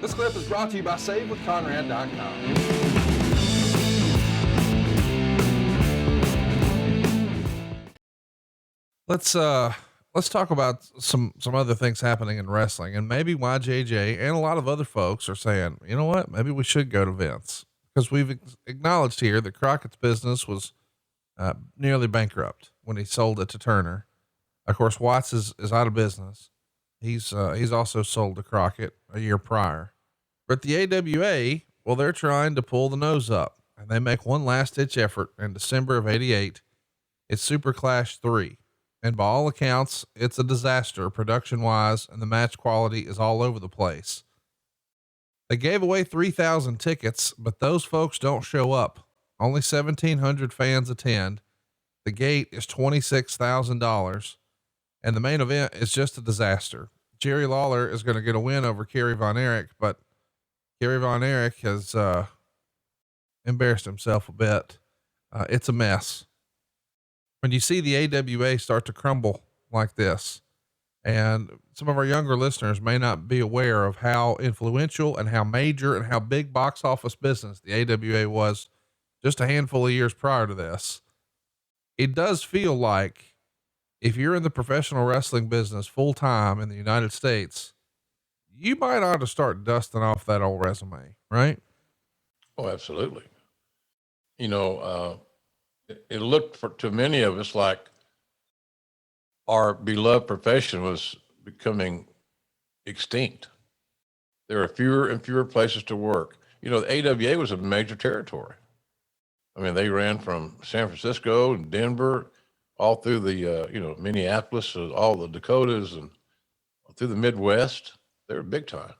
This clip is brought to you by SaveWithConrad.com. Let's talk about some other things happening in wrestling, and maybe why JJ and a lot of other folks are saying, you know what, maybe we should go to Vince, because we've acknowledged here that Crockett's business was nearly bankrupt when he sold it to Turner. Of course, Watts is out of business. He's also sold to Crockett a year prior. But the AWA, well, they're trying to pull the nose up, and they make one last ditch effort in December of '88. It's Super Clash 3. And by all accounts, it's a disaster production wise, and the match quality is all over the place. They gave away 3,000 tickets, but those folks don't show up. Only 1,700 fans attend. The gate is $26,000, and the main event is just a disaster. Jerry Lawler is going to get a win over Kerry Von Erich, but Kerry Von Erich has embarrassed himself a bit. It's a mess. When you see the AWA start to crumble like this, and some of our younger listeners may not be aware of how influential and how major and how big box office business the AWA was just a handful of years prior to this, it does feel like if you're in the professional wrestling business full time in the United States, you might ought to start dusting off that old resume, right? Oh, absolutely. You know, it looked to many of us like our beloved profession was becoming extinct. There are fewer and fewer places to work. You know, the AWA was a major territory. I mean, they ran from San Francisco and Denver, all through the, Minneapolis, all the Dakotas, and through the Midwest. They were big time.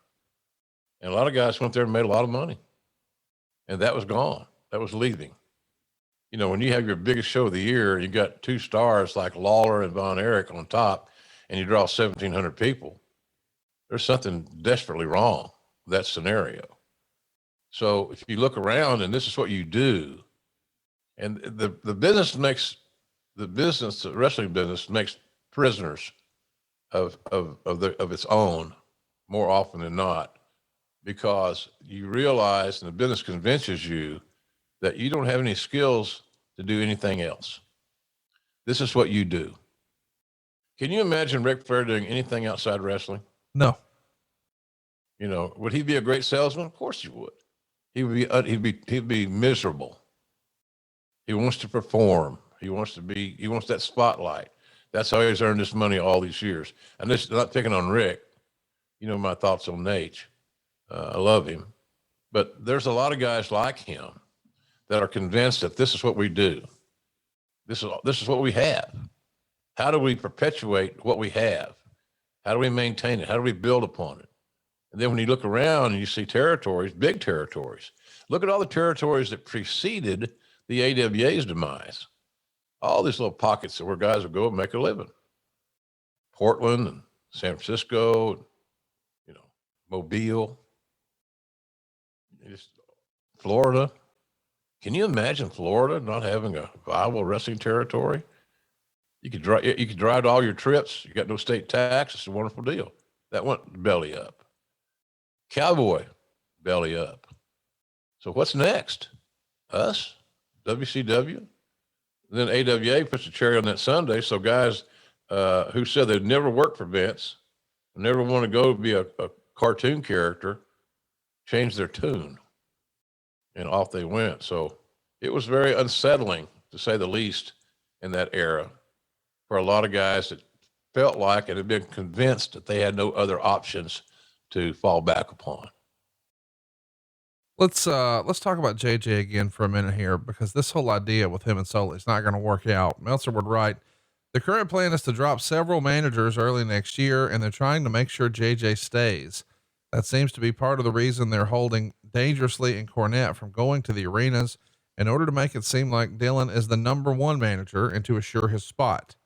And a lot of guys went there and made a lot of money. And that was gone. That was leaving. You know, when you have your biggest show of the year, you got two stars like Lawler and Von Erich on top, and you draw 1,700 people, there's something desperately wrong with that scenario. So if you look around and this is what you do, and the wrestling business makes prisoners of its own more often than not, because you realize and the business convinces you that you don't have any skills to do anything else. This is what you do. Can you imagine Ric Flair doing anything outside wrestling? No. You know, would he be a great salesman? Of course he would. He'd be miserable. He wants to perform. He wants that spotlight. That's how he's earned this money all these years. And this is not picking on Rick. You know my thoughts on Nate. I love him, but there's a lot of guys like him that are convinced that this is what we do. This is what we have. How do we perpetuate what we have? How do we maintain it? How do we build upon it? And then when you look around and you see territories, big territories, look at all the territories that preceded the AWA's demise. All these little pockets where guys would go and make a living. Portland and San Francisco, Mobile, Florida. Can you imagine Florida not having a viable wrestling territory? You could drive to all your trips. You got no state tax. It's a wonderful deal. That went belly up. Cowboy, belly up. So what's next? Us? WCW? Then AWA puts a cherry on that sundae. So guys who said they'd never work for Vince, never want to go be a cartoon character, changed their tune, and off they went. So it was very unsettling, to say the least, in that era for a lot of guys that felt like and had been convinced that they had no other options to fall back upon. Let's talk about JJ again for a minute here, because this whole idea with him and Sully is not going to work out. Meltzer would write, the current plan is to drop several managers early next year, and they're trying to make sure JJ stays. That seems to be part of the reason they're holding Dangerously and Cornette from going to the arenas, in order to make it seem like Dylan is the number one manager and to assure his spot.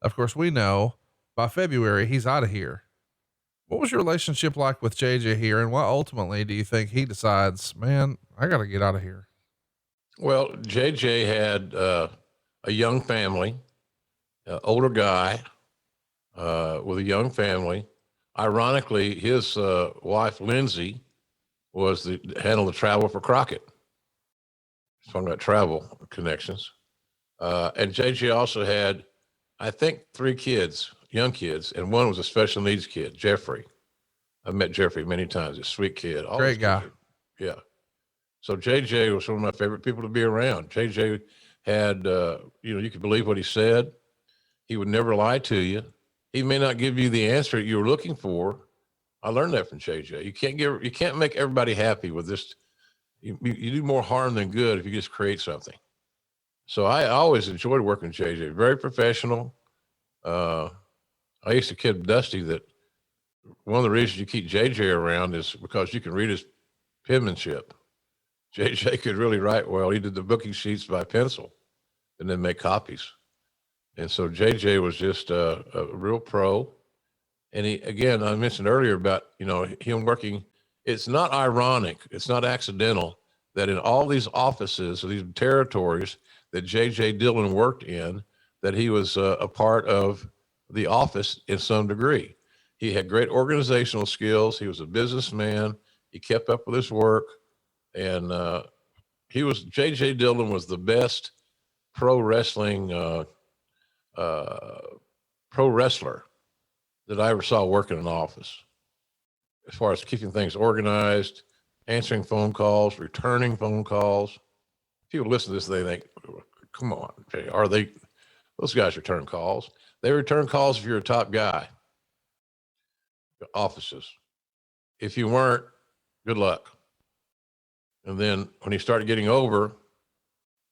Of course, we know by February he's out of here. What was your relationship like with JJ here, and why ultimately do you think he decides, man, I got to get out of here? Well, JJ had a young family, older guy with a young family, Ironically, his wife, Lindsay, handled the travel for Crockett. Talking about travel connections. And JJ also had, I think, 3 kids, young kids, and one was a special needs kid, Jeffrey. I've met Jeffrey many times. A sweet kid. All Great guy. Yeah. So JJ was one of my favorite people to be around. JJ had, you could believe what he said. He would never lie to you. He may not give you the answer you were looking for. I learned that from JJ. You can't make everybody happy with this. You do more harm than good if you just create something. So I always enjoyed working with JJ. Very professional. I used to kid Dusty that one of the reasons you keep JJ around is because you can read his penmanship. JJ could really write well. He did the booking sheets by pencil and then make copies. And so JJ was just a real pro. And I mentioned earlier about, him working. It's not ironic. It's not accidental that in all these offices, these territories that JJ Dillon worked in, that he was a part of the office in some degree. He had great organizational skills. He was a businessman. He kept up with his work. And JJ Dillon was the best pro wrestler that I ever saw work in an office, as far as keeping things organized, answering phone calls, returning phone calls. People listen to this, they think, come on, those guys return calls. They return calls if you're a top guy. Offices. If you weren't, good luck. And then when you start getting over,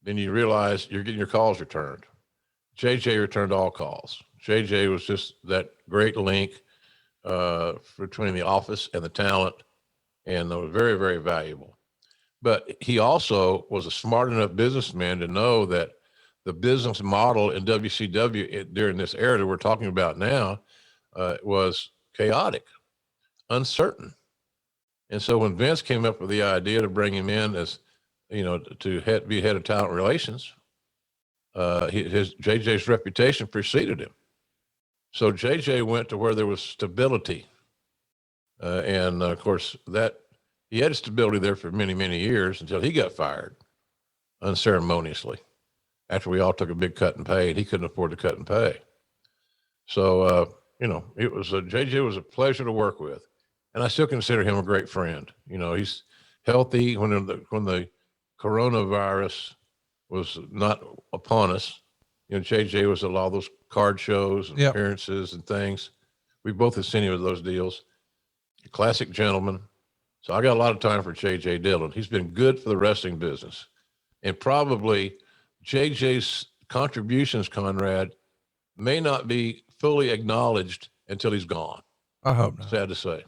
then you realize you're getting your calls returned. JJ returned all calls. JJ was just that great link between the office and the talent, and was very, very valuable. But he also was a smart enough businessman to know that the business model in WCW during this era that we're talking about now was chaotic, uncertain. And so when Vince came up with the idea to bring him in as, to be head of talent relations, JJ's reputation preceded him. So JJ went to where there was stability. And of course he had stability there for many, many years until he got fired unceremoniously after we all took a big cut in pay, and he couldn't afford to cut in pay. So, JJ was a pleasure to work with, and I still consider him a great friend. He's healthy when the coronavirus was not upon us. JJ was at a lot of those card shows and appearances and things. We both have seen him with those deals. A classic gentleman. So I got a lot of time for JJ Dillon. He's been good for the wrestling business. And probably JJ's contributions, Conrad, may not be fully acknowledged until he's gone. I hope not. Sad to say.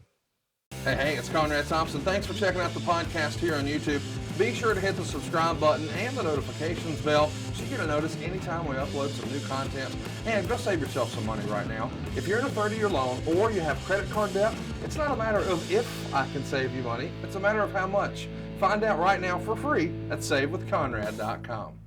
Hey, it's Conrad Thompson. Thanks for checking out the podcast here on YouTube. Be sure to hit the subscribe button and the notifications bell so you get a notice anytime we upload some new content. And go save yourself some money right now. If you're in a 30-year loan or you have credit card debt, it's not a matter of if I can save you money. It's a matter of how much. Find out right now for free at SaveWithConrad.com.